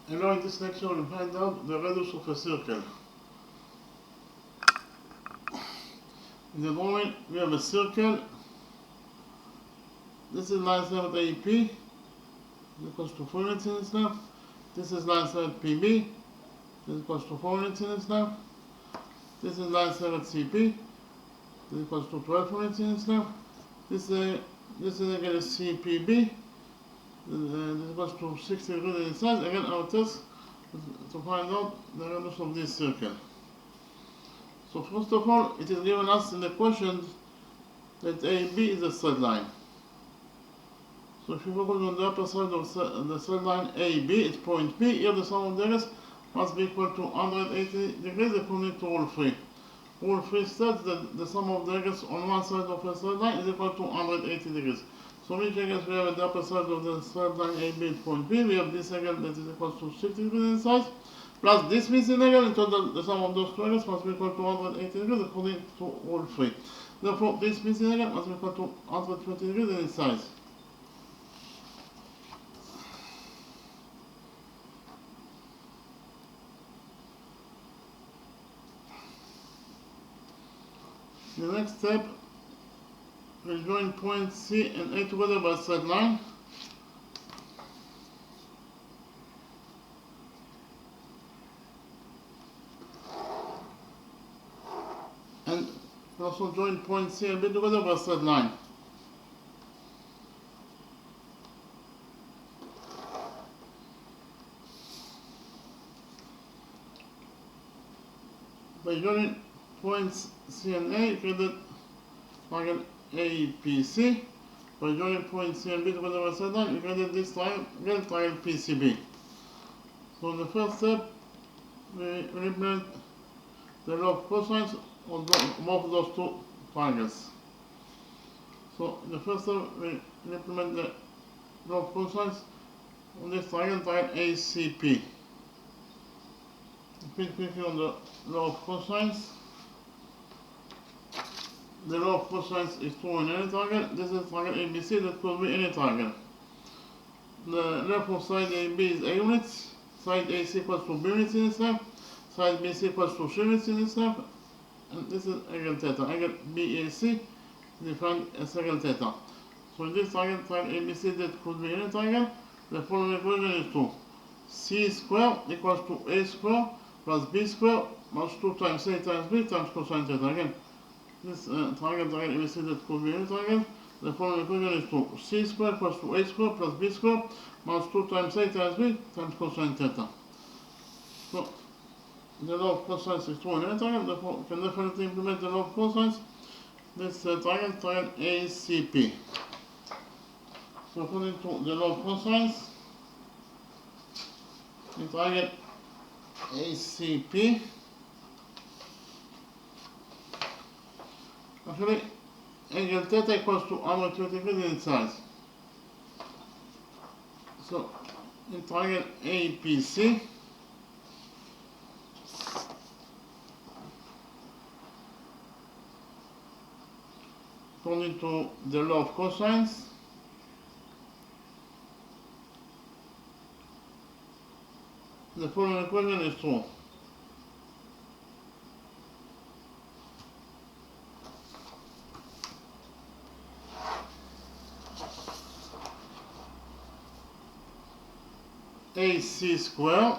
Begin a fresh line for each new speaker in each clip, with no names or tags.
And now in this lecture we'll find out the radius of a circle. In the drawing we have a circle. This is line segment AP, equals to 4 units in its length. This is line segment PB, this equals to 4 units in its length. This is line segment CP, this equals to 12 units in its length. This is again CPB, this equals to 60 degrees in size. Again, our test is to find out the radius of this circle. So first of all, it is given us in the question that AB is a straight line. So if you focus on the upper side of the straight line AB, it's point P. Here the sum of the areas must be equal to 180 degrees according to rule 3. Rule 3 states that the sum of the areas on one side of a straight line is equal to 180 degrees. So which angles we have at the upper side of the straight line AB at point P? We have this angle that is equal to 60 degrees in size, plus this missing angle. In total, the sum of those two angles must be equal to 180 degrees according to rule 3. Therefore, this missing angle must be equal to 120 degrees in size. The next step, we'll join points C and A together by straight line. And also join points C and B together by straight line. By joining points C and A, create the triangle APC. By joining points C and B together by straight line, we created this triangle PCB. So in the first step, we implement the law of cosines on both of those two triangles. So in the first step, we implement the law of cosines on this triangle ACP. Repeat quickly on the law of cosines. The law of cosines is true in any triangle. This is triangle ABC, that could be any triangle. The length of side AB is A units, side AC equals to B units in its length, side BC equals to 3 units in its length, and this is angle theta. Angle BAC defined as angle theta. So in this triangle ABC, that could be any triangle, the following equation is to C square equals to A square plus B square plus 2 times A times B times cosine theta. Again, this triangle ABC, that could be any triangle. The following equation is to C square equals to A square plus B square minus 2 times A times B times cosine theta. So the law of cosines is true in any triangle, therefore we can definitely implement the law of cosines. This triangle ACP. So according to the law of cosines, the triangle ACP, actually angle theta equals to 120 degrees in size. So in triangle APC, according to the law of cosines, the following equation is true. AC square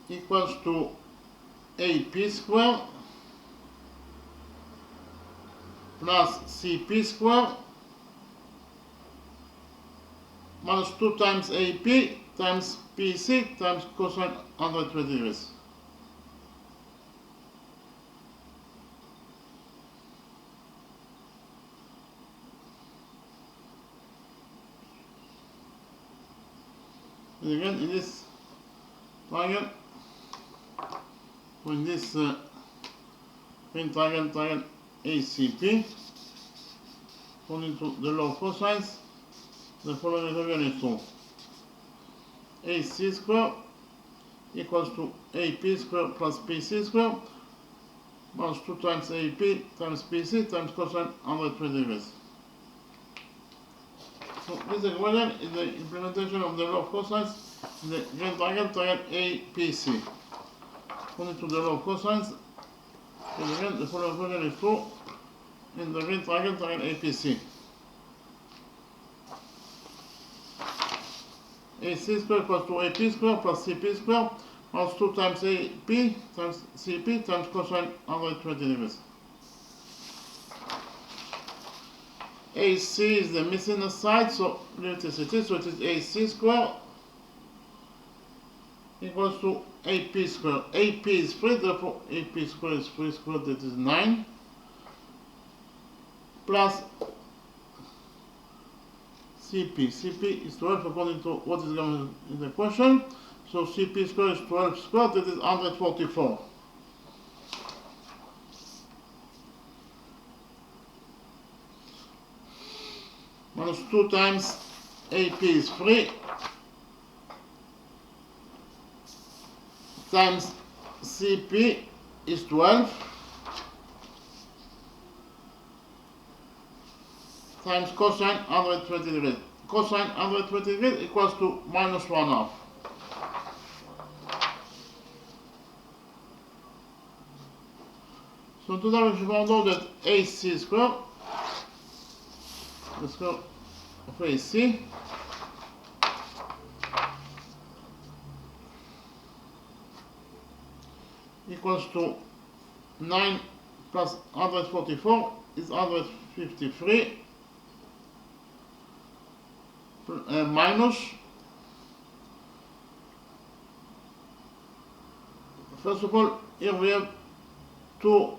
equals to AP square plus CP square minus 2 times AP times PC times cosine 120 degrees. And again, in this triangle, in this triangle ACP, according to the law of cosines, the following equation is true. AC square equals to AP square plus PC square minus 2 times AP times PC times cosine 120 degrees. So this equation is the implementation of the law of cosines in the grand triangle APC. According to the law of cosines, again, the following equation is true in the grand triangle APC. AC squared equals to AP squared plus CP squared minus 2 times AP times CP times cosine 120 degrees. AC is the missing side, so leave it as it is, so it is AC squared equals to AP squared. AP is 3, therefore AP squared is 3 squared, that is 9, plus CP. CP is 12 according to what is given in the question. So CP squared is 12 squared, that is 144. Minus 2 times AP is 3 times CP is 12 times cosine 120 degrees. Cosine 120 degrees equals to minus 1/2. So today we found out that AC squared, the square of AC, equals to 9 plus 144 is 153 minus, first of all, here we have 2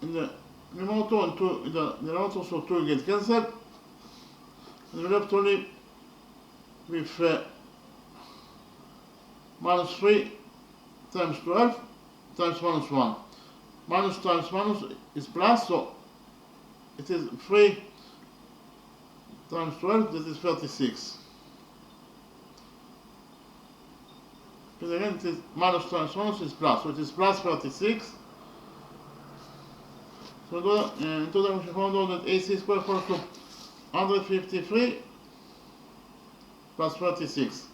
in the numerator and 2 in the denominator, so 2 get cancelled, and we left only with minus 3 times 12 times minus 1. Minus times minus is plus, so it is 3 times 12, that is 36. But again, it is minus times minus is plus, so it is plus 36. So in total we found out that AC squared equals to 153 plus 36.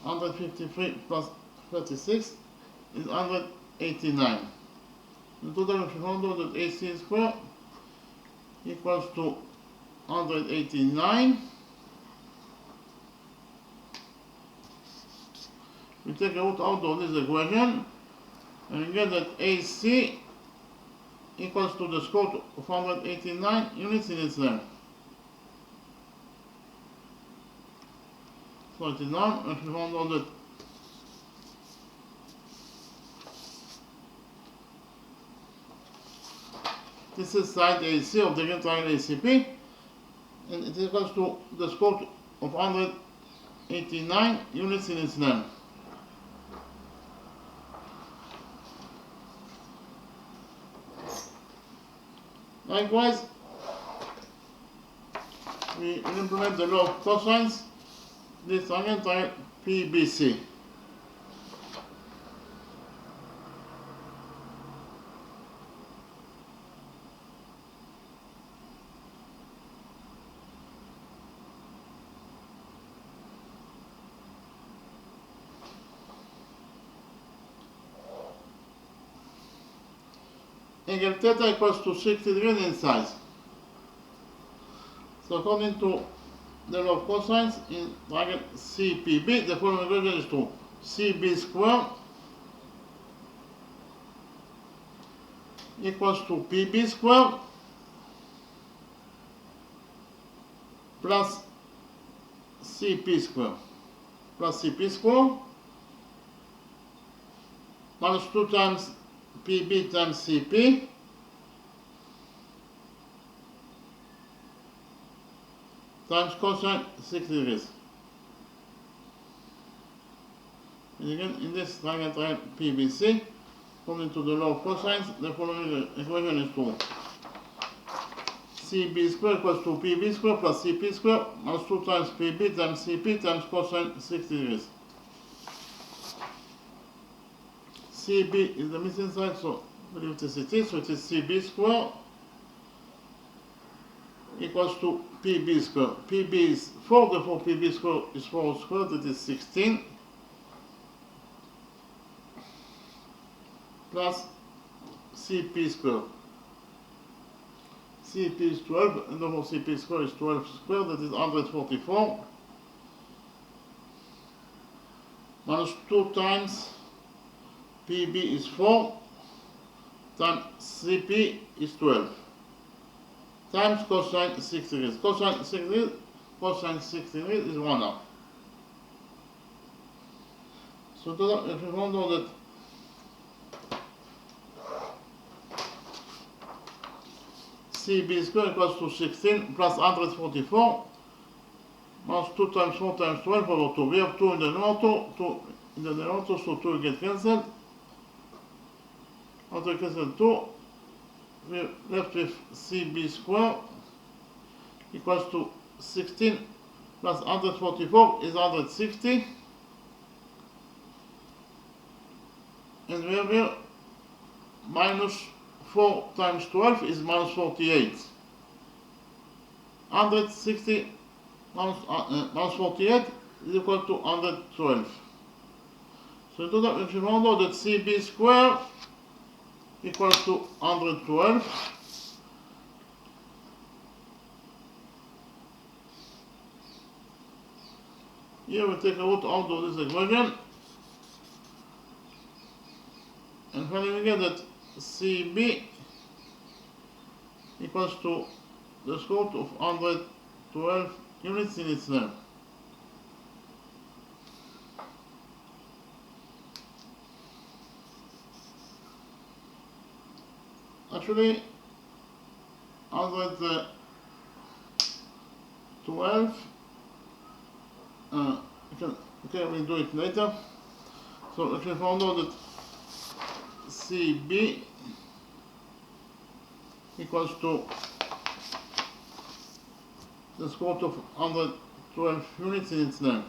153 plus 36 is 189. In total we found out that AC squared equals to 189. We take a root out of this equation and we get that AC equals to the square root of 189 units in its length. So it is now, and we found out that this is side AC of the grand triangle ACP, and it equals to the square root of 189 units in its length. Likewise, we implement the law of cosines, this triangle PBC. Angle theta equals to 60 degrees in size. So according to the law of cosines in triangle CPB, the following equation is true. CB squared equals to PB squared plus CP squared minus 2 times PB times CP times cosine 60 degrees. And again, in this triangle PBC, according to the law of cosines, the following equation is true. CB squared equals to PB squared plus CP squared minus 2 times PB times CP times cosine 60 degrees. CB is the missing side, so we leave this it is, so it is CB square equals to PB square. PB is 4, therefore PB square is 4 squared, that is 16, plus CP square. CP is 12, and therefore CP square is 12 squared, that is 144, minus 2 times PB is 4, times CP is 12, times cosine 60 degrees. Cosine 60 degrees is 1 half. So if you found out that CB square equals to 16 plus 144 minus 2 times 4 times 12 over 2. We have 2 in the numerator, 2 in the denominator, so 2 will get cancelled. After cancel 2, we are left with CB square equals to 16 plus 144 is 160. And we have here minus 4 times 12 is minus 48. 160 minus 48 is equal to 112. So in total, if you remember that CB square equals to 112. Here we take a root out of this equation, and finally we get that CB equals to the square root of 112 units in its name. Actually, 112, okay, we'll do it later. So if you found out that CB equals to the square root of 112 units in its name.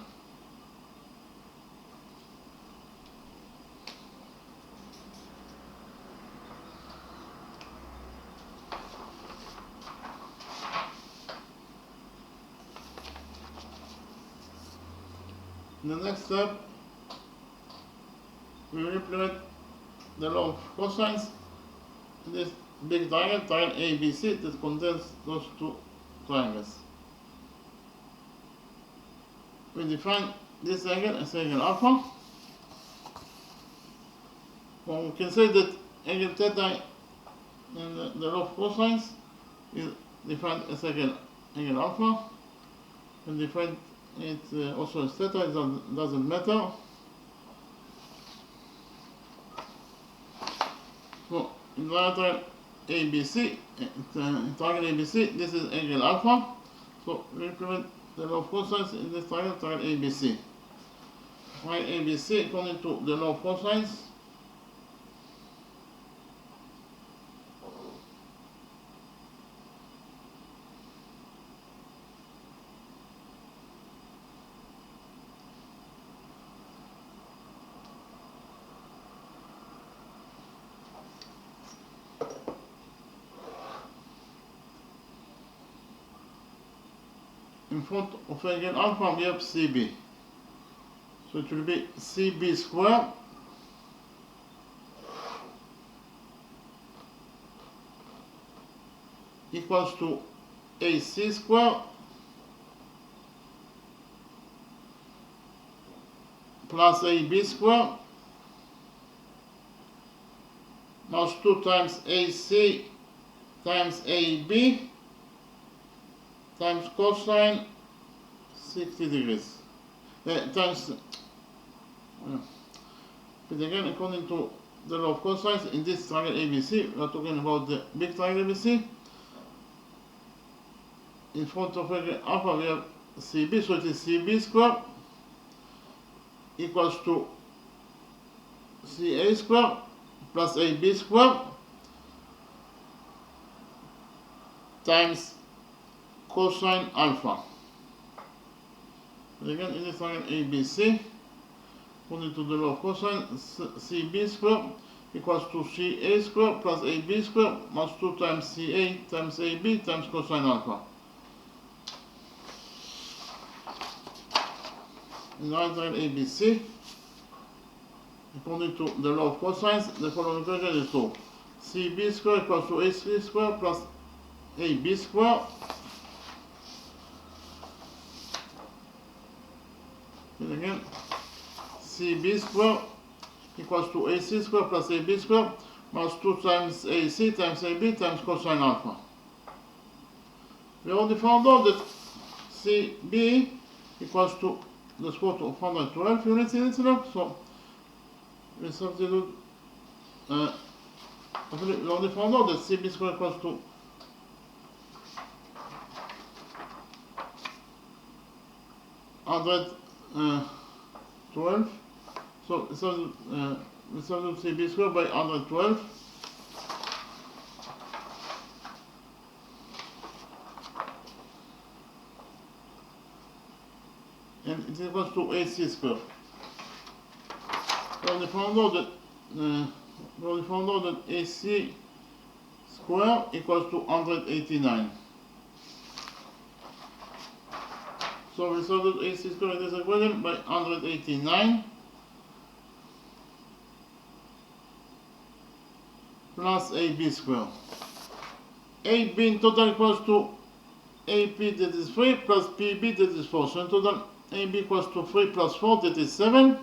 In the next step, we will implement the law of cosines in this big triangle, triangle ABC, that contains those two triangles. We define this angle as angle alpha. Well, we can say that angle theta in the law of cosines is defined as angle alpha, and define it also as theta. It doesn't matter. So in triangle ABC, this is angle alpha. So we implement the law of cosines in this triangle ABC. Find ABC according to the law of cosines. In front of angle alpha we have CB. So it will be CB square equals to AC square plus AB square minus 2 times AC times AB times cosine 60 degrees. But again, according to the law of cosines, in this triangle ABC, we are talking about the big triangle ABC. In front of angle alpha we have CB, so it is CB square equals to CA square plus AB square times cosine alpha. But again, in this triangle ABC, according to the law of cosine, CB squared equals to CA squared plus AB squared minus 2 times CA times AB times cosine alpha. In the right triangle ABC, according to the law of cosines, the following equation is so: CB squared equals to AC squared plus AB squared and again CB squared equals to AC squared plus AB squared minus 2 times AC times AB times cosine alpha. We already found out that CB equals to the square root of 112 units in itself, so we substitute, actually we already found out that CB squared equals to 112, so we substitute CB squared by 112, and it equals to AC squared. We already found out that AC squared equals to 189. So we substitute AC squared in this equation by 189 plus AB squared. AB in total equals to AP that is 3 plus PB that is 4. So in total AB equals to 3 plus 4 that is 7.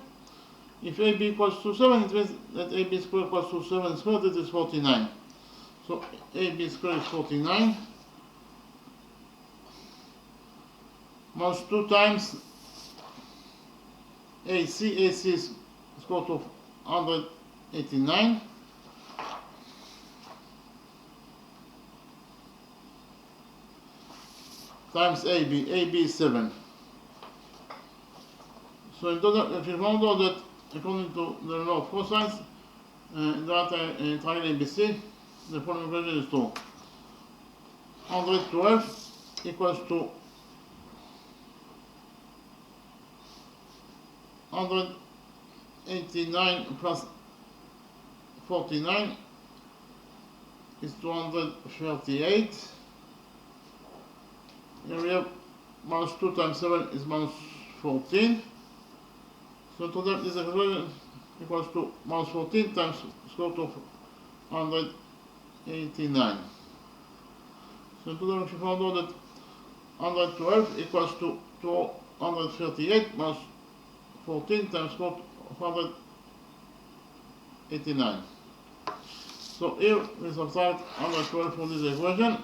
If AB equals to 7, it means that AB squared equals to 7 squared, that is 49. So AB squared is 49. Minus 2 times AC is square root of 189. Times AB is 7. So in total, if you found out that according to the law of cosines, in the triangle ABC, the following equation is 2. 112 equals to 189 plus 49 is 238. Here we have minus 2 times 7 is minus 14. So total this equation equals to minus 14 times square root of 189. So total we found out that 112 equals to 238 minus 14 times square root of 189. So here we subtract 112 from this equation.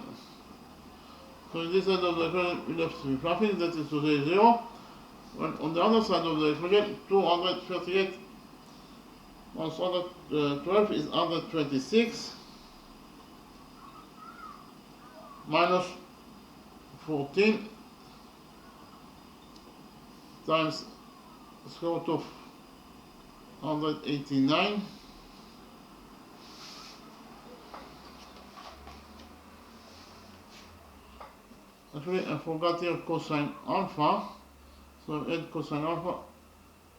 So in this side of the equation we left with nothing, that is to say 0. When on the other side of the equation, 238 minus 112 is 126 minus 14 times square root of 189 actually I forgot here cosine alpha, so I add cosine alpha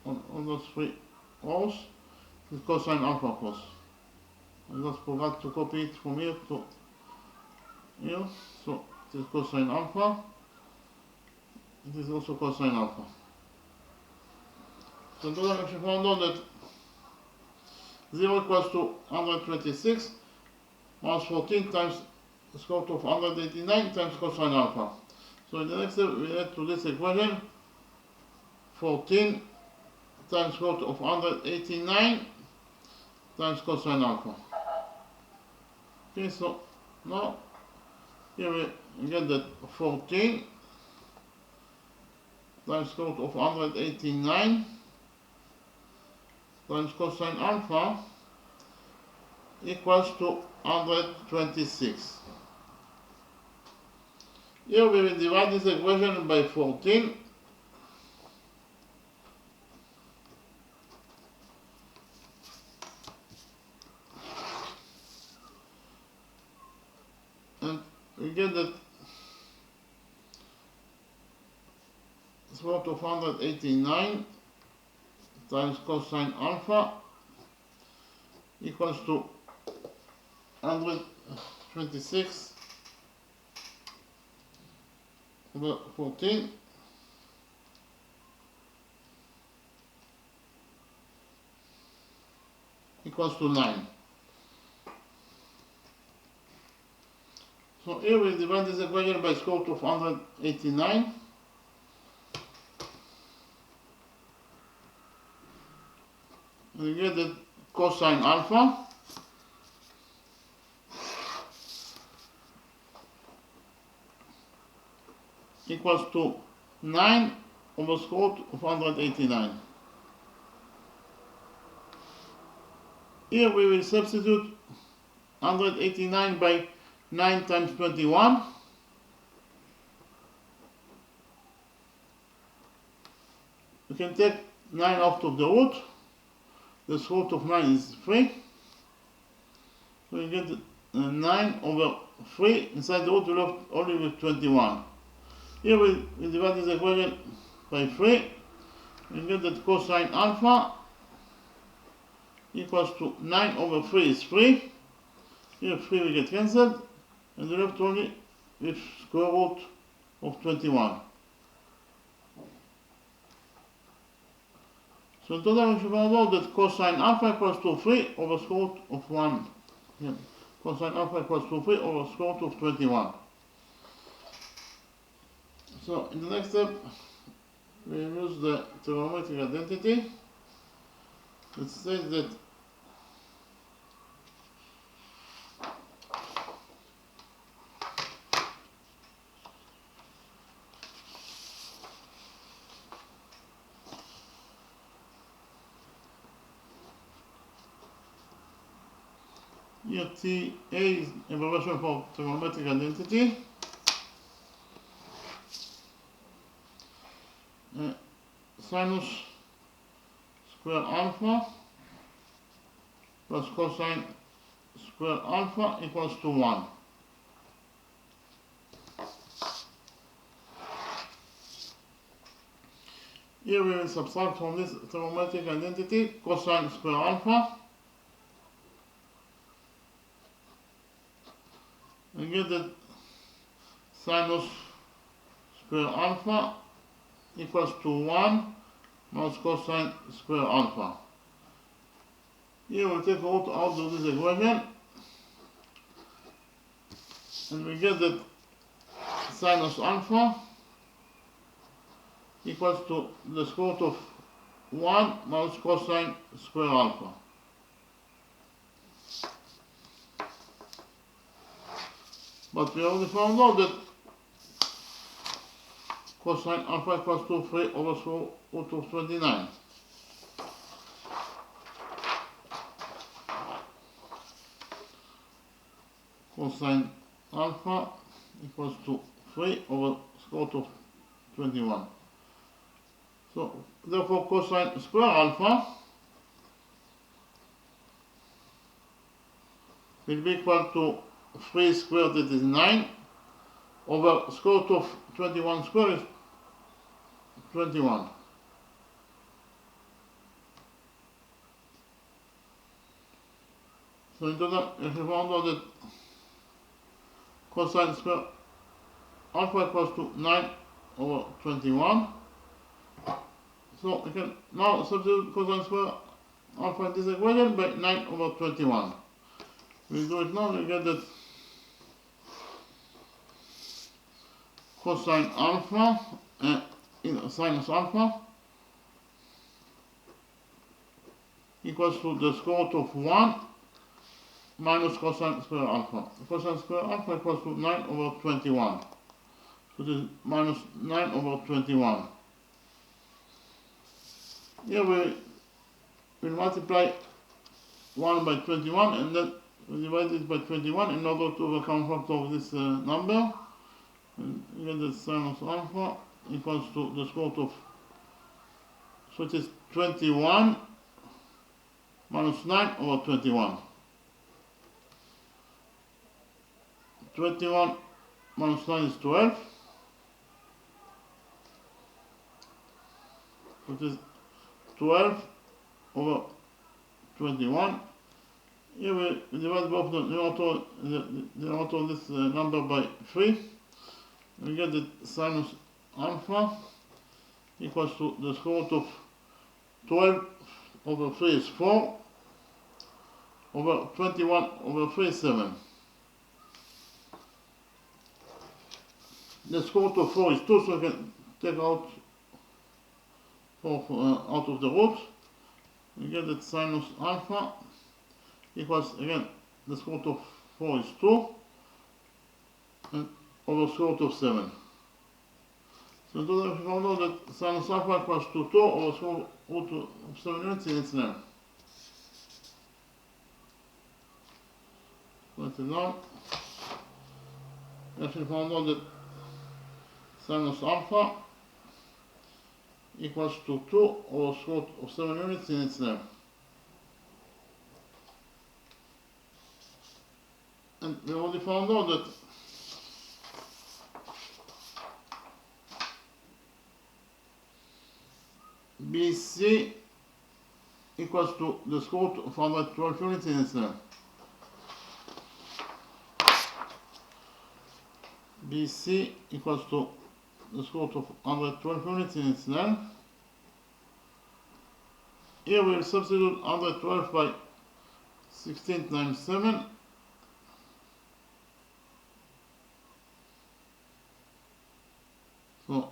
on those 3 rows. This cosine alpha cos. I just forgot to copy it from here to here, so it is cosine alpha. It is also cosine alpha. So total actually found out that 0 equals to 126 minus 14 times the square root of 189 times cosine alpha. So in the next step we add to this equation 14 times square root of 189 times cosine alpha. Okay, so now here we get that 14 times square root of 189 times cosine alpha equals to 126. Here we will divide this equation by 14. And we get that square root of 189 times cosine alpha equals to 126 over 14 equals to 9. So here we divide this equation by square root of 189. And we get that cosine alpha equals to 9 over square root of 189. Here we will substitute 189 by 9 times 21. We can take 9 out of the root. The square root of 9 is 3. So we get 9 over 3. Inside the root we left only with 21. Here we divide this equation by 3. We get that cosine alpha equals to 9 over 3 is 3. Here 3 will get cancelled. And we left only with square root of 21. So in total we should find out that cosine alpha equals to 3 over square root of 1. Yeah. Cosine alpha equals to 3 over square root of 21. So in the next step we use the trigonometric identity. It says that here T A is abbreviation for trigonometric identity. Sinus square alpha plus cosine square alpha equals to 1. Here we will subtract from this trigonometric identity cosine square alpha. We get that sinus square alpha equals to 1 minus cosine square alpha. Here we'll take root out of this equation and we get that sinus alpha equals to the square root of 1 minus cosine square alpha. But we already found out that cosine alpha equals to 3 over square root of 29. Cosine alpha equals to 3 over square root of 21. So therefore cosine square alpha will be equal to 3 squared, that is 9, over square root of 21 squared is 21. So in total, if we found out that cosine square alpha equals to 9 over 21, so we can now substitute cosine square alpha in this equation by 9 over 21. We'll do it now, we get that cosine alpha sinus alpha equals to the square root of 1 minus cosine square alpha. Cosine square alpha equals to 9 over 21. So this is minus 9 over 21. Here we will multiply 1 by 21 and then we divide it by 21 in order to overcome factor of this number. And we get that sinus alpha equals to the square root of, so it is 21 minus 9 over 21. 21 minus 9 is 12. So it is 12 over 21. Here we divide both the denominator of this number by 3. We get that sinus alpha equals to the square root of 12 over 3 is 4 over 21 over 3 is 7. The square root of 4 is 2, so I can take out 4 out of the root. We get that sinus alpha equals, again, the square root of 4 is 2 and over square root of 7. So in total, we found out that sinus alpha equals to 2 over square root of 7 units in its name. Write it down. We actually found out that sinus alpha equals to 2 over square root of 7 units in its name. And we already found out that BC equals to the square root of 112 units in its name. BC equals to the square root of 112 units in its name. Here we will substitute 112 by 16 times 7. So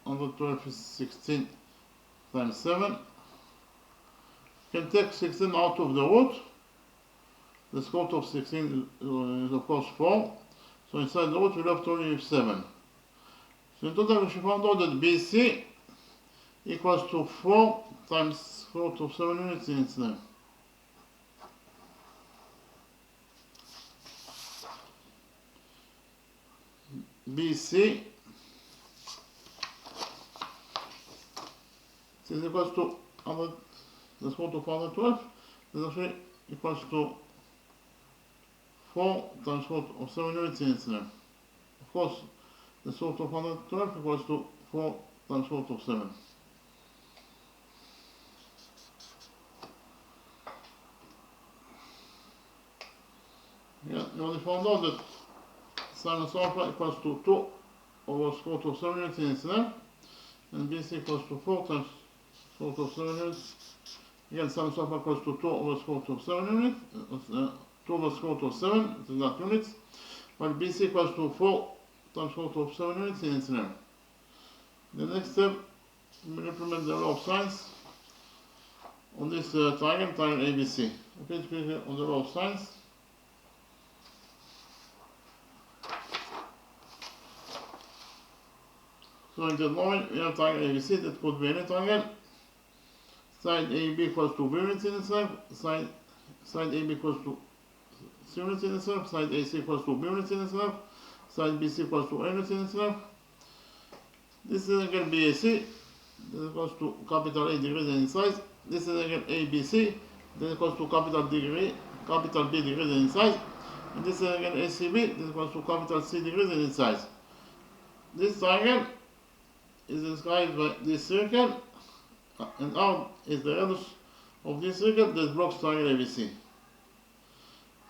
112 is 16 times 7. You can take 16 out of the root. The square root of 16 is of course 4. So inside the root we left only with 7. So in total we should find out that BC equals to 4 times square root of 7 units in its name. BC is equals to the square root of 112. This actually equals to 4 times square root of 7 units in its name. Of course, the square root of 112 equals to 4 times square root of 7. Yeah, we already found out that sinus alpha equals to 2 over square root of 7 units in its name, and BC equals to 4 times square root of 7 units. Again, sinus alpha equals to 2 over square root of 7 units, 2 over square root of 7, it is not units, while BC equals to 4 times square root of 7 units in its name. The next step, we will implement the law of sines on this triangle ABC. Okay, let's click on the law of sines. So in the drawing, we have triangle ABC that could be any triangle. Side AB equals to B units in itself, side AB equals to C units in itself, side AC equals to B units in itself, side BC equals to A units in itself. This is again BAC, that is equals to capital A degrees in size. This is again ABC, that is equals to capital B degrees in size. And this is again ACB, that is equals to capital C degrees in size. This triangle is described by this circle, and R is the radius of this circle that blocks triangle ABC.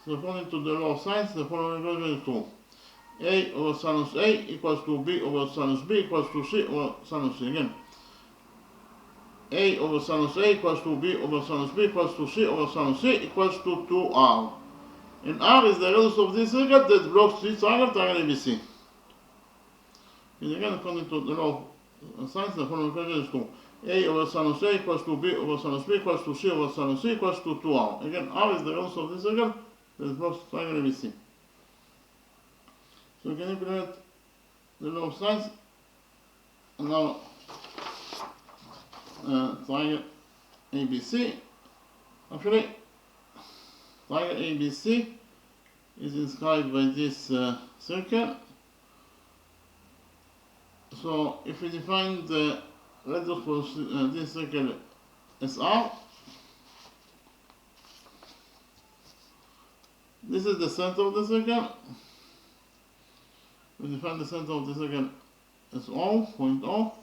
So according to the law of sines, the following equation is true. A over sinus A equals to B over sinus B equals to C over sinus C. Again, A over sinus A equals to B over sinus B equals to C over sinus C equals to 2R. And R is the radius of this circle that blocks this triangle ABC. And again, according to the law of sines, the following equation is true. A over sinus A equals to B over sinus B equals to C over sinus C equals to 2R. Again, R is the radius of this circle that blocks triangle ABC. So we can implement the law of sines and now triangle ABC. Actually, triangle ABC is inscribed by this circle. So if we define the radius for this circle as R, this is the center of the circle. We define the center of the circle as O, point O.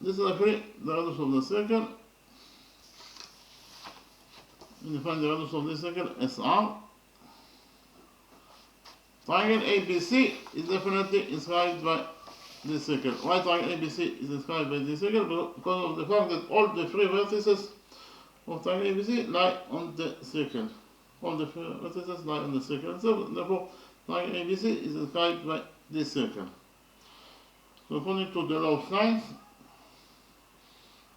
this is actually the radius of the circle. We define the radius of this circle as R. Triangle ABC is definitely inscribed by this circle. Why triangle ABC is inscribed by this circle? Because of the fact that all the three vertices of triangle ABC lie on the circle. All the three vertices lie on the circle. So therefore, triangle ABC is inscribed by this circle. So according to the law of sines,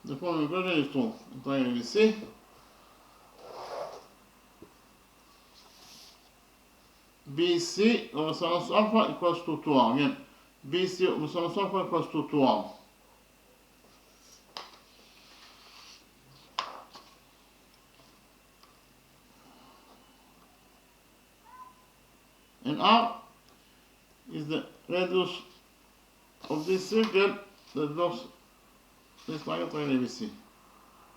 the following equation is true. Triangle ABC BC over sinus alpha equals to 2R. Again, BC over sinus alpha equals to 2R. And R is the radius of this circle that goes this triangle ABC.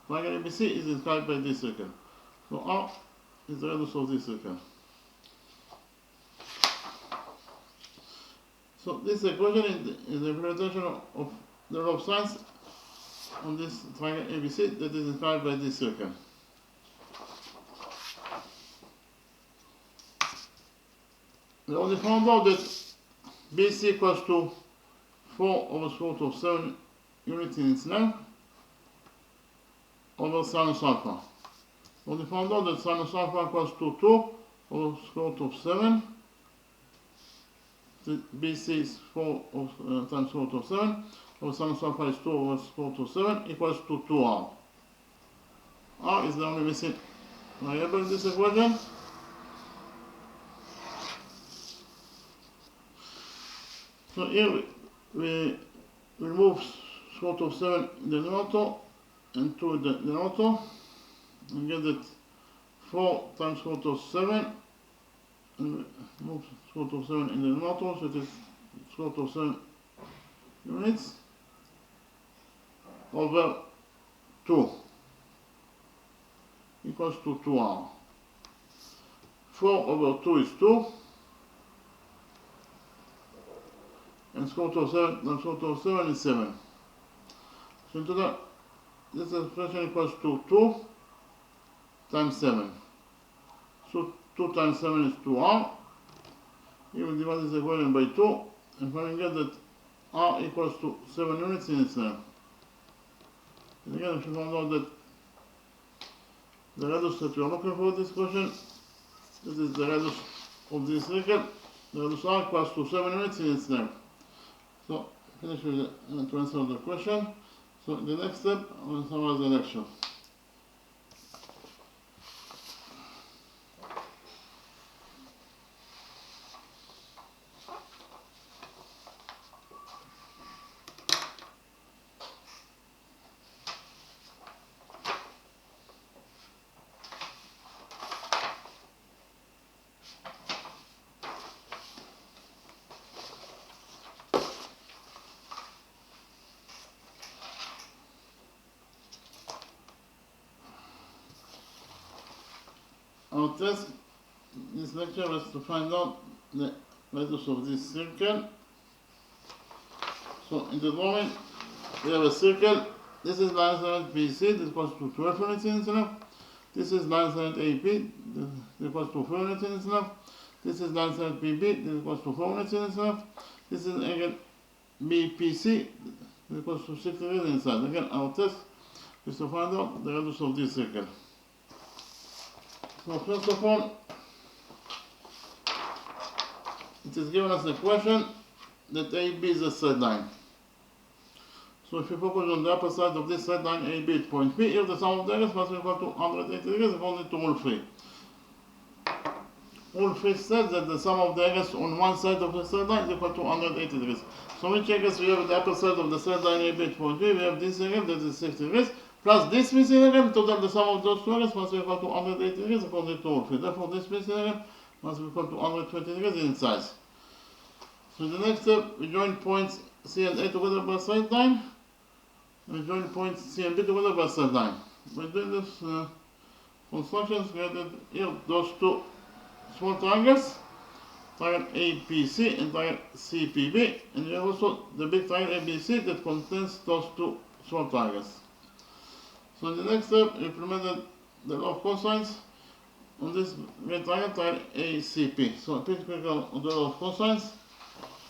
Triangle ABC is described by this circle. So R is the radius of this circle. So this equation is the representation of the law of sines on this triangle ABC that is described by this circle. We already found out that BC equals to 4 over square root of 7 units in its length over sinus alpha. We already found out that sinus alpha equals to 2 over square root of 7. The BC is 4 times square root of 7, over sinus alpha is 2 over square root of 7 equals to 2R. R is the only missing variable in this equation. So here we remove square root of 7 in the numerator and 2 in the denominator and get that 4 times square root of 7 and move square root of 7 in the numerator, so it is square root of 7 units over 2 equals to 2R. 4 over 2 is 2, and square root of 7 times square root of 7 is 7. So into that, this expression equals to 2 times 7. So 2 times 7 is 2R. Here we divide this equation by 2 and finally get that R equals to 7 units in its length. And again, if you found out that the radius that we are looking for this question, this is the radius of this circle, the radius R equals to 7 units in its length. So, finish with to answer the question. So, the next step, I will summarize the lecture. Our task in this lecture was to find out the radius of this circle. So in the drawing we have a circle. This is line segment BC, this equals to 12 units in its length. This is line segment AP, this equals to 4 units in its length. This is line segment PB, this equals to 4 units in its length. This is angle BPC, this equals to 6 degrees inside. Again, our task is to find out the radius of this circle. So first of all, it is given us a question that AB is a straight line. So if you focus on the upper side of this straight line AB at point P, here the sum of the angles must be equal to 180 degrees according to rule 3. Rule 3 says that the sum of the angles on one side of the straight line is equal to 180 degrees. So which angles we have at the upper side of the straight line AB at point P? We have this angle that is 60 degrees. Plus this missing angle, total the sum of those two angles must be equal to 180 degrees according to rule 3. Therefore, this missing angle must be equal to 120 degrees in size. So the next step, we join points C and A together by straight line. We join points C and B together by straight line. By doing this constructions, we added here those two small triangles, triangle APC and triangle CPB, and we have also the big triangle ABC that contains those two short triangles. So in the next step, implement the law of cosines on this great triangle, triangle ACP. So please click on the law of cosines.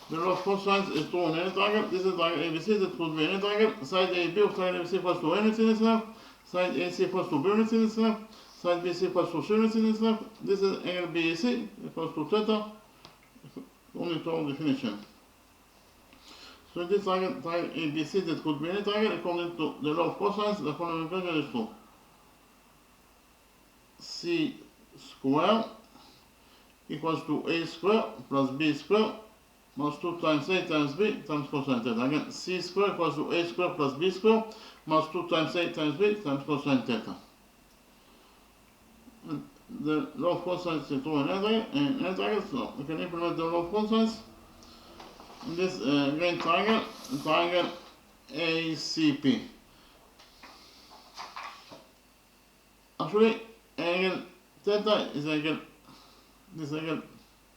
The law of cosines is true in any triangle. This is triangle ABC that could be any triangle. Side AB of triangle ABC equals to A units in its left. Side AC equals to B units in its left. Side BC equals to C units in its left. This is angle BAC equals to theta. Only total definition. So in this triangle ABC that could be any triangle, according to the law of cosines, the following equation is true. C square equals to A square plus B square minus 2 times A times B times cosine theta. Again, C square equals to A square plus B square minus 2 times A times B times cosine theta. And the law of cosines is true in any triangle, so we can implement the law of cosines in this great triangle, triangle ACP. Actually, angle theta is angle, this angle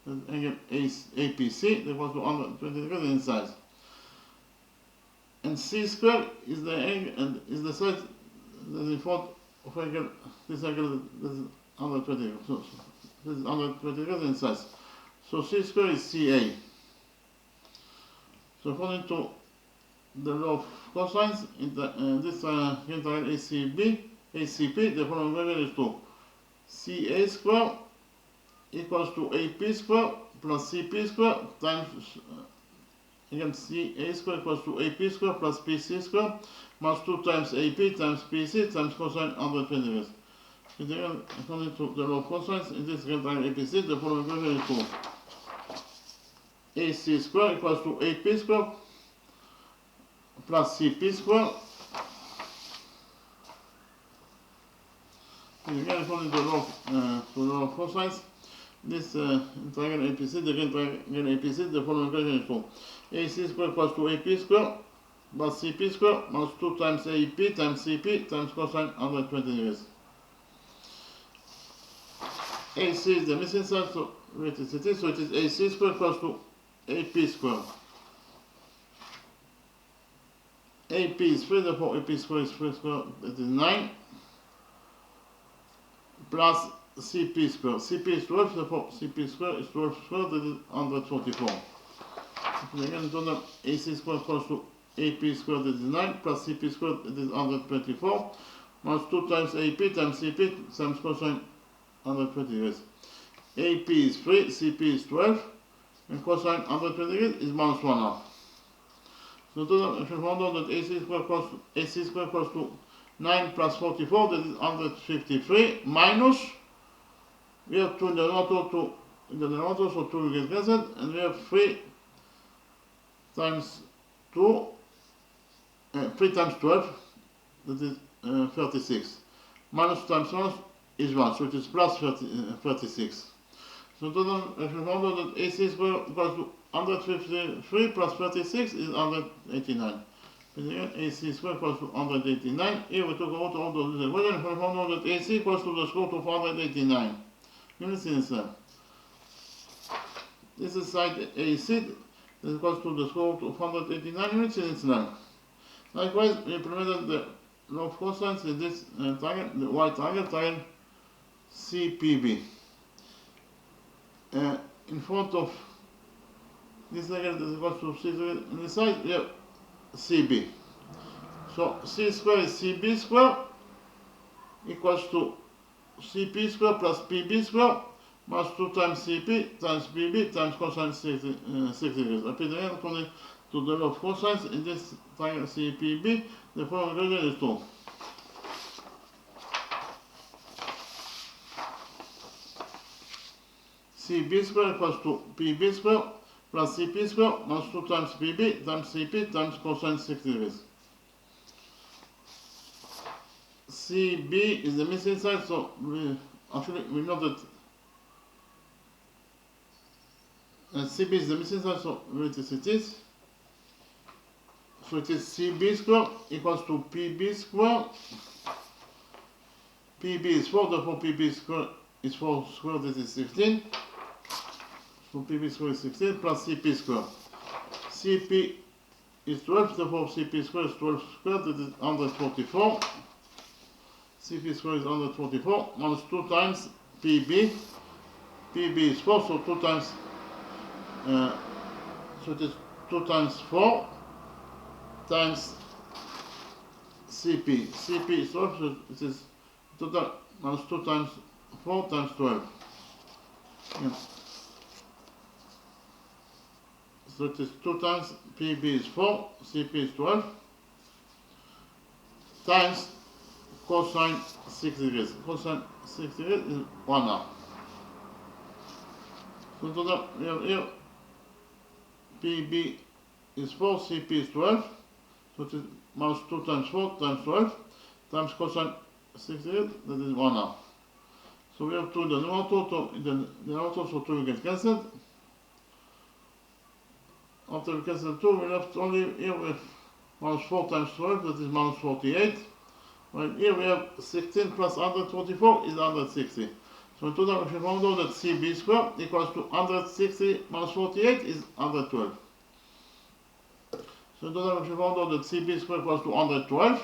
is angle APC, that was 120 degrees in size. And C square is the angle, and is the side that is in front of angle, this angle that is 120 degrees. So this is 120 degrees in size. So C square is CA. So according to the law of cosines, in this triangle ACP, the following equation is true. CA square equals to AP square plus CP square times, again, CA square equals to AP square plus PC square minus 2 times AP times PC times cosine 120 degrees. Again, according to the law of cosines, in this triangle APC, the following equation is true. AC square equals to AP square plus CP square. And again, according to the law of cosines, this triangle APC, the green triangle APC, the following equation is true. AC square equals to AP square plus CP square minus 2 times AP times CP times cosine 120 degrees. AC is the missing side, so it is AC square equals to AP square. AP is 3, therefore AP square is 3 square, that is 9, plus CP square. CP is 12, therefore CP square is 12 square, that is 144. Again, total AC square equals to AP square, that is 9, plus CP square, that is 124, minus 2 times AP times CP times cosine 120 degrees. AP is 3, CP is 12, and cosine 120 degrees is minus 1 half. So total, if you found out that AC square equals to 9 plus 44, that is 153, minus, we have 2 in the denominator, so 2 will get cancelled, and we have 3 times 2, 3 times 12, that is 36. Minus times 1 is 1, so it is plus 36. So total, if you found out that AC square equals to 153 plus 36 is 189. But again, AC square equals to 189. Here we took out all those equations. If we found out that AC equals to the square root of 189. Units in itself. This is side AC that equals to the square root of 189 units in its length. Likewise, we implemented the law of cosines in this triangle, the white triangle CPB. In front of this angle that is equal to C square, in the side we have CB. So C square is CB square equals to CP square plus PB square minus 2 times CP times PB times cosine 60 degrees. Repeat again, according to the law of cosines, in this triangle CPB, the following equation is 2. CB square equals to PB square plus CP square minus 2 times PB times CP times cosine 60 degrees. CB is the missing side, so we know that CB is the missing side, so it is. So it is CB square equals to PB square. PB is 4, therefore PB square is 4 square, that is 16. So PB square is 16 plus CP square. CP is 12, therefore CP squared is 12 squared, that is 144. CP squared is 144, minus 2 times PB. PB is 4, so 2 times, so it is 2 times 4 times CP. CP is 12, so it is minus 2 times 4 times 12. Yeah. So it is 2 times PB is 4, CP is 12, times cosine 6 degrees. Cosine 6 degrees is 1 half. So total we have here PB is 4, CP is 12, so it is minus 2 times 4 times 12 times cosine 6 degrees, that is 1 half. So we have 2 in the numerator, in the denominator, so 2 will get cancelled. After we cancel 2, we left only here with minus 4 times 12, that is minus 48. While here we have 16 plus 124 is 160. So in total, if you found out that CB squared equals to 160 minus 48 is 112. So in total, if you found out that CB squared equals to 112,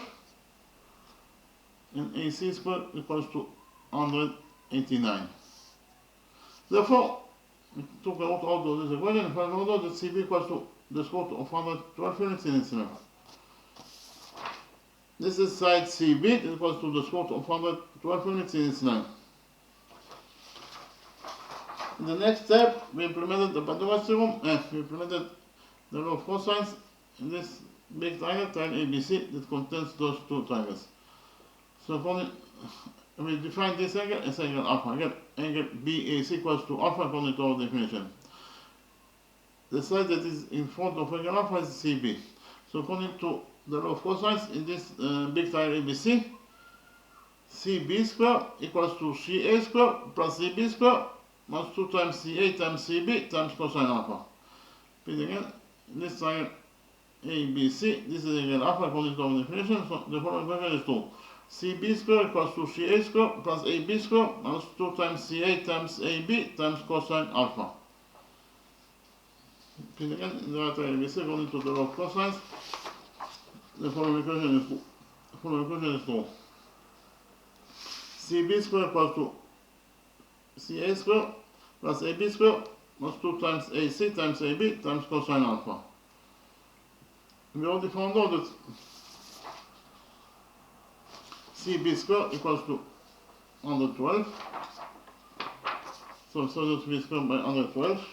and AC squared equals to 189. Therefore, we took out all of this equation and found out that CB equals to the square root of 112 units in incident. This is side CB equals to the square root of 112 units in incident. In the next step, we implemented the Pythagoras theorem and we implemented the law of cosines in this big triangle, triangle ABC, that contains those two triangles. So we define this angle as angle alpha. Again, angle BAC equals to alpha according to our definition. The side that is in front of angle alpha is CB. So according to the law of cosines in this big triangle ABC, CB squared equals to CA squared plus CB squared minus 2 times CA times CB times cosine alpha. Repeat again, this triangle ABC, this is angle alpha according to our definition, so the following equation is 2. CB squared equals to CA squared plus AB squared minus 2 times CA times AB times cosine alpha. Repeat again, in the right triangle ABC according to the law of cosines, the following equation is 2. The following equation is 2. CB squared equals to CA squared plus AB squared plus 2 times AC times AB times cosine alpha. We already found out that CB squared equals to 112. So that we squared by 112.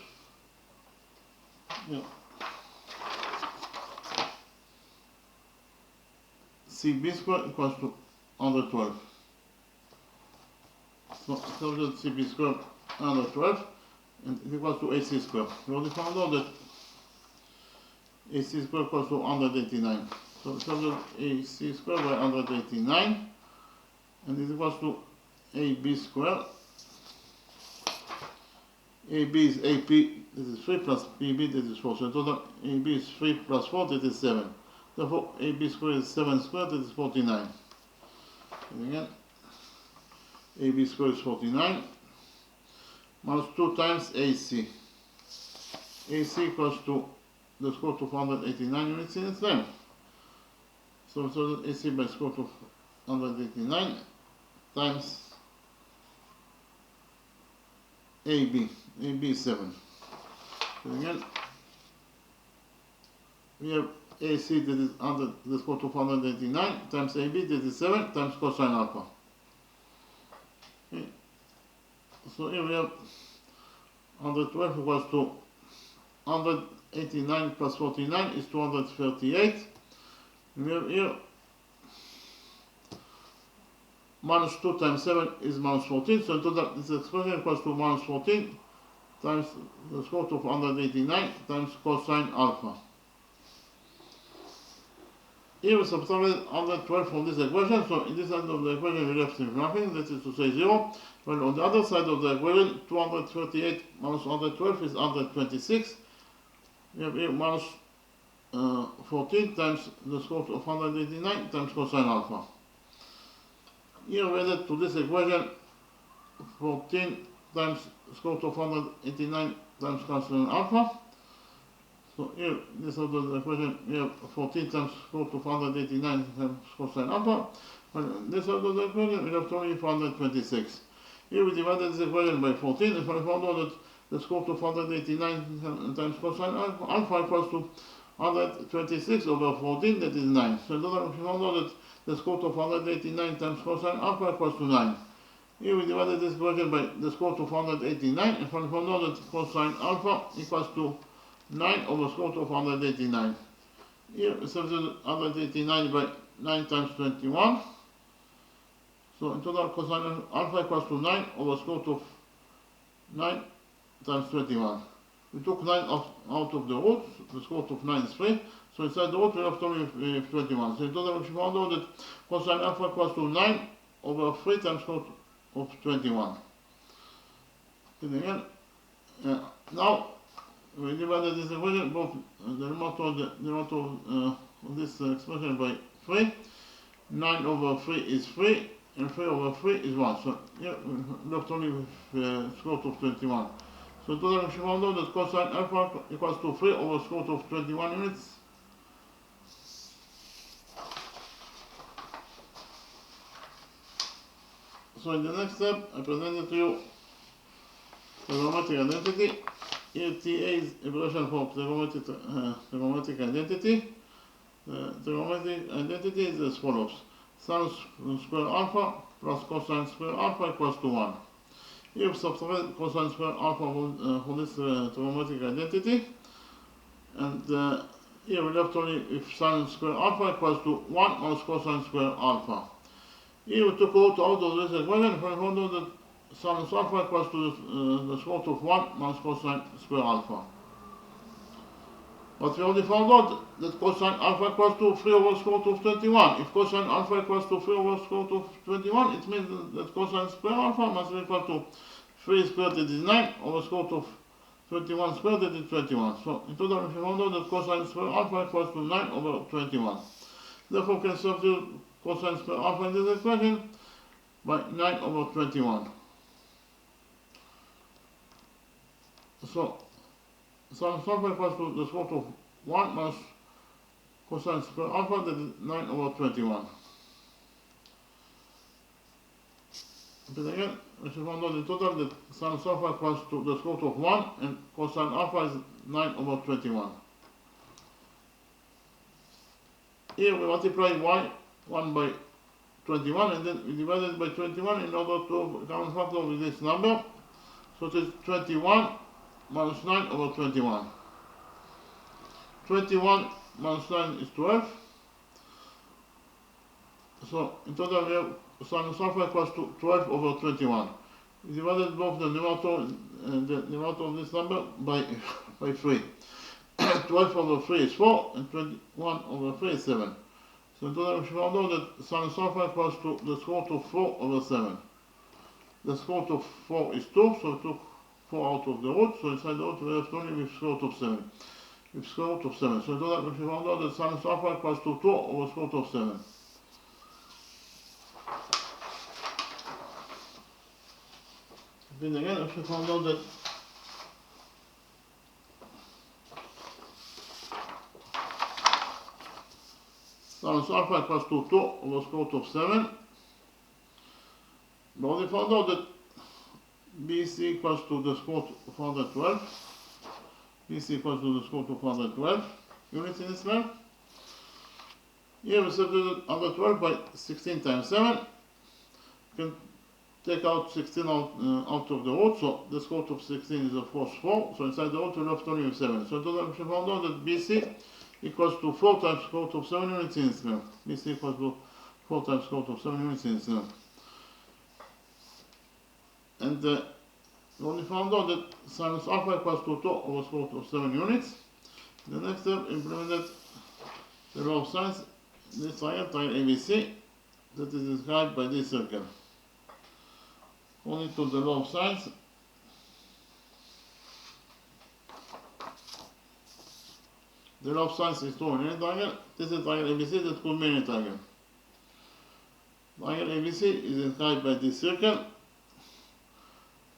Yeah. CB squared equals to 112. So that CB squared 112 and it equals to AC squared. We already found out that AC squared equals to 189. So that AC squared by 189 and it equals to AB squared. AB is AP, this is 3 plus PB, this is 4. So in total, AB is 3 plus 4, that is 7. Therefore, AB squared is 7 squared, that is 49. And again, AB squared is 49 minus 2 times AC. AC equals to the square root of 189 units in its length. So that AC by square root of 189 times AB. AB is 7. So again, we have AC that is under the square root of 189 times AB that is 7 times cosine alpha. Okay. So here we have 112 equals to 189 plus 49 is 238. We have here minus 2 times 7 is minus 14. So in total this expression equals to minus 14 times the square root of 189 times cosine alpha. Here we subtracted 112 from this equation, so in this side of the equation we left with nothing, that is to say 0. While on the other side of the equation, 238 minus 112 is 126. We have here minus 14 times the square root of 189 times cosine alpha. Here we added to this equation 14 times square root of 189 times cosine alpha. So here, this is the equation, we have 14 times root of 189 times cosine alpha. And this is the equation, we have 426. Here we divided this equation by 14, and we found out that the square root of 189 times cosine alpha equals to 126 over 14, that is 9. So in other words, we found out that the square root of 189 times cosine alpha equals to 9. Here we divided this equation by the square root of 189, and we found out that cosine alpha equals to 9 over square root of 189. Here we substitute 189 by 9 times 21. So in total cosine alpha equals to 9 over square root of 9 times 21. We took 9 out of the root, the square root of 9 is 3. So inside the root we have only 21. So in total we found out that cosine alpha equals to 9 over 3 times square root of 21. And again, now we divided this equation, both the remainder of this expression by 3. 9 over 3 is 3, and 3 over 3 is 1. So here we left only with square root of 21. So total we found out that cosine alpha equals to 3 over square root of 21 units. So in the next step, I presented to you trigonometric identity. Here TA is equation for trigonometric identity. The trigonometric identity is as follows. Sin square alpha plus cosine square alpha equals to 1. Here we subtract cosine square alpha for this trigonometric identity. And here we left only if sin square alpha equals to 1 minus cosine square alpha. Here we took out of this equation, we found out that sin alpha equals to the square root of 1 minus cosine square alpha. But we already found out that cosine alpha equals to 3 over square root of 21. If cosine alpha equals to 3 over square root of 21, it means that cosine square alpha must be equal to 3 squared, that is 9, over square root of 21 squared, that is 21. So in total we found out that cosine square alpha equals to 9 over 21. Therefore we can substitute cosine square alpha in this equation by 9 over 21. So sin alpha equals to the square root of 1 minus cosine square alpha, that is 9 over 21. But again, we should find out in total that sin alpha equals to the square root of 1 and cosine alpha is 9 over 21. Here we multiply 1 by 21 and then we divide it by 21 in order to have a common factor with this number. So it is 21 minus 9 over 21. 21 minus 9 is 12. So in total we have sin alpha equals to 12 over 21. We divided both the numerator and the numerator of this number by 3. 12 over 3 is 4 and 21 over 3 is 7. So in total we found out that sin alpha equals to the square root of 4 over 7. The square root of 4 is 2, so we took 4 out of the root, so inside the root we have only with square root of 7. With square root of 7. So in total we found out that sin alpha equals to 2 over square root of 7. Then again, we found out that sin alpha equals to 2 over square root of 7. But we found out that BC equals to the square root of 112. BC equals to the square root of 112 units in this graph. Here we substitute 112 by 16 times 7. We can take out 16 out of the root, so the square root of 16 is of course 4. So inside the root we left only with 7. So in total we found out that BC equals to 4 times square root of 7 units in this graph. BC equals to 4 times square root of 7 units in this graph. And we only found out that sin alpha equals to 2 over square root of 7 units. The next step, implemented the law of sines. This triangle ABC, that is described by this circle. According to the law of sines, the law of sines is true in any triangle. This is triangle ABC that could be any triangle. Triangle ABC is described by this circle.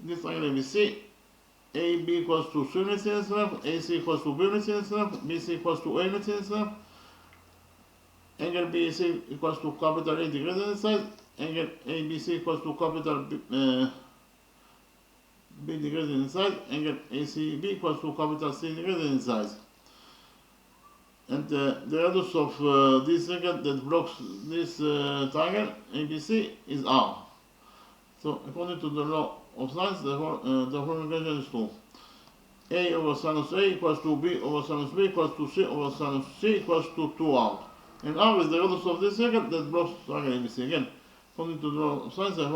This triangle ABC AB equals to 3 units in its length, AC equals to B units in its length, BC equals to A units in its length, angle BAC equals to capital A degrees in its side, angle ABC equals to capital B degrees in its side, angle ACB equals to capital C degrees in its side. And the radius of this circle that blocks this triangle ABC is R. So according to the law of sines, the following equation is true. A over sinus A equals to B over sinus B equals to C over sinus C equals to 2R. And R is the radius of this circle that blocks triangle ABC. Again, according to the law of sines, the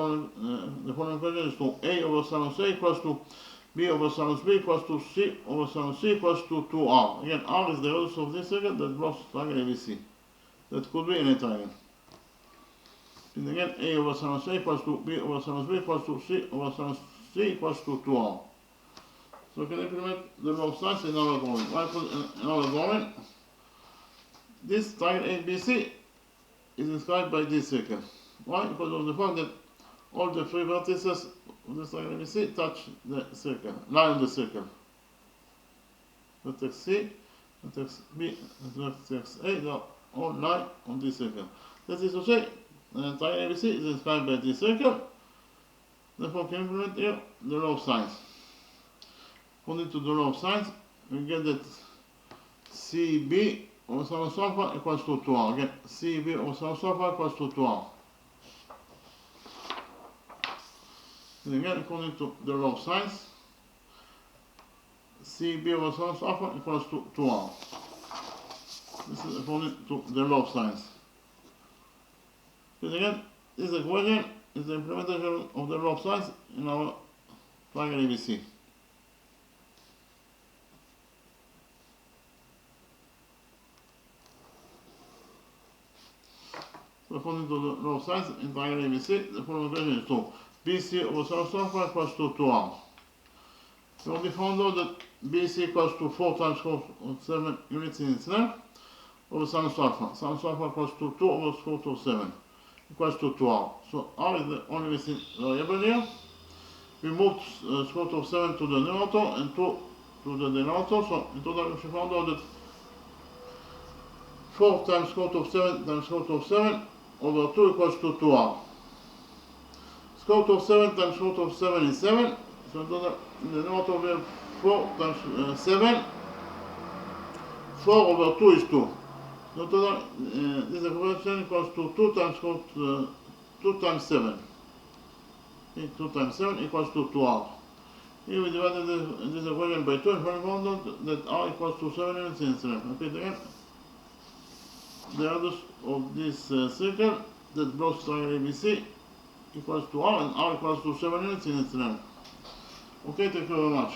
following equation is true. A over sinus A equals to B over sinus B equals to C over sinus C equals to 2R. Again, R is the radius of this circle that blocks triangle ABC. That could be any triangle. And again, A over sinus A equals to B over sinus B equals to C over sinus C equals to 2R. So we can implement the law of sines in our drawing. Why? Because in our drawing, this triangle ABC is described by this circle. Why? Because of the fact that all the three vertices of this triangle ABC touch the circle, lie on the circle. Vertex C, vertex B, and vertex A, they all lie on this circle. That is to say, triangle ABC is described by this circle. Therefore, we can implement here the law of sines. According to the law of sines, we get that CB over sinus alpha equals to 2R. Again, CB over sinus alpha equals to 2R. And again, according to the law of sines, CB over sinus alpha equals to 2R. This is according to the law of sines. Because again, this equation is the implementation of the law of sines in our triangle ABC. So according to the law of sines in triangle ABC, the following equation is true. BC over sinus alpha equals to 2R. We already found out that BC equals to 4 times square root of 7 units in its length over sinus alpha. Sinus alpha equals to 2 over square root of 7 equals to 2R. So R is the only missing variable here. We moved square root of 7 to the numerator and 2 to the denominator. So in total we found out that 4 times square root of 7 times square root of 7 over 2 equals to 2R. Square root of 7 times square root of 7 is 7. So in total, in the numerator we have 4 times 7. 4 over 2 is 2. So in total, this expression equals to 2 times 2 times 7. Okay, 2 times 7 equals to 2R. Here we divided this equation by 2 and finally found out that R equals to 7 units in its length. Repeat again. The radius of this circle that blocks triangle ABC equals to R, and R equals to 7 units in its length. Okay, thank you very much.